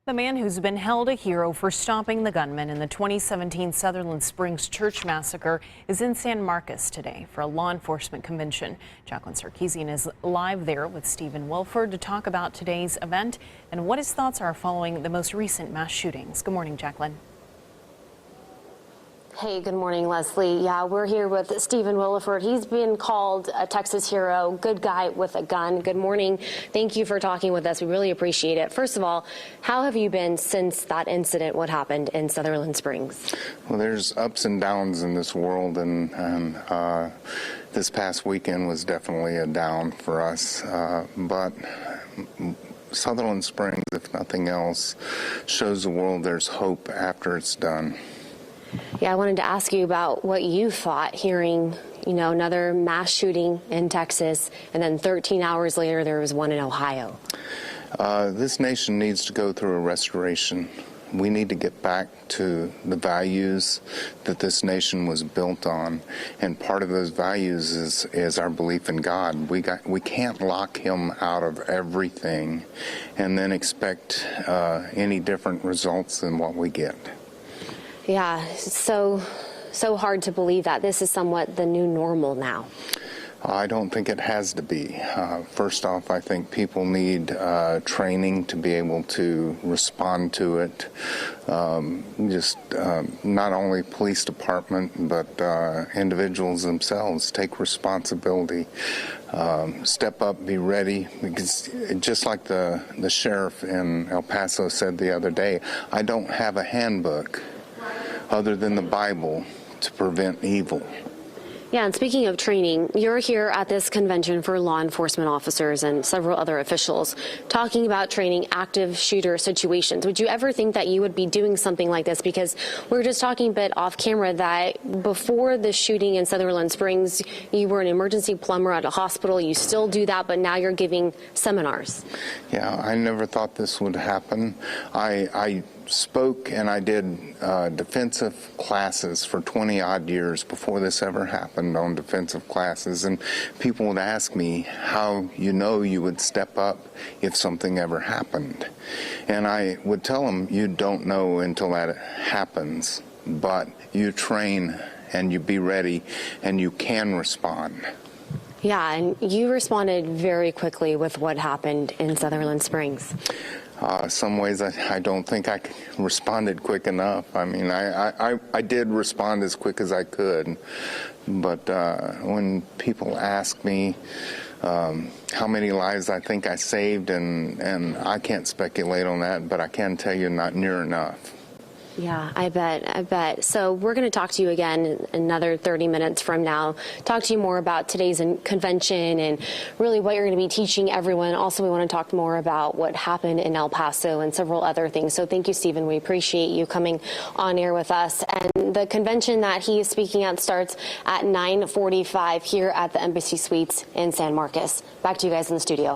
The man who's been held a hero for stopping the gunman in the 2017 Sutherland Springs church massacre is in San Marcos today for a law enforcement convention. Jacqueline Sarkeesian is live there with Stephen Willeford to talk about today's event and what his thoughts are following the most recent mass shootings. Good morning, Jacqueline. Hey, good morning, Leslie. Yeah, we're here with Stephen Willeford. He's been called a Texas hero, good guy with a gun. Good morning. Thank you for talking with us. We really appreciate it. First of all, how have you been since that incident, what happened in Sutherland Springs? Well, there's ups and downs in this world, and this past weekend was definitely a down for us. But Sutherland Springs, if nothing else, shows the world there's hope after it's done. Yeah, I wanted to ask you about what you thought hearing, another mass shooting in Texas, and then 13 hours later there was one in Ohio. This nation needs to go through a restoration. We need to get back to the values that this nation was built on, and part of those values is our belief in God. We can't lock him out of everything and then expect any different results than what we get. Yeah, it's so hard to believe that this is somewhat the new normal now. I don't think it has to be. First off, I think people need training to be able to respond to it. Not only police department, but individuals themselves take responsibility. Step up, be ready, because just like the sheriff in El Paso said the other day, I don't have a handbook other than the Bible to prevent evil. Yeah, and speaking of training, you're here at this convention for law enforcement officers and several other officials talking about training active shooter situations. Would you ever think that you would be doing something like this? Because we were just talking a bit off camera that before the shooting in Sutherland Springs, you were an emergency plumber at a hospital. You still do that, but now you're giving seminars. Yeah, I never thought this would happen. I spoke and I did defensive classes for 20-odd years before this ever happened on defensive classes, and people would ask me how you would step up if something ever happened. And I would tell them, you don't know until that happens, but you train and you be ready and you can respond. Yeah, and you responded very quickly with what happened in Sutherland Springs. Some ways I don't think I responded quick enough. I mean, I did respond as quick as I could, but when people ask me how many lives I think I saved, and I can't speculate on that, but I can tell you not near enough. Yeah, I bet. So we're going to talk to you again another 30 minutes from now, talk to you more about today's convention and really what you're going to be teaching everyone. Also, we want to talk more about what happened in El Paso and several other things. So thank you, Stephen. We appreciate you coming on air with us. And the convention that he is speaking at starts at 9:45 here at the Embassy Suites in San Marcos. Back to you guys in the studio.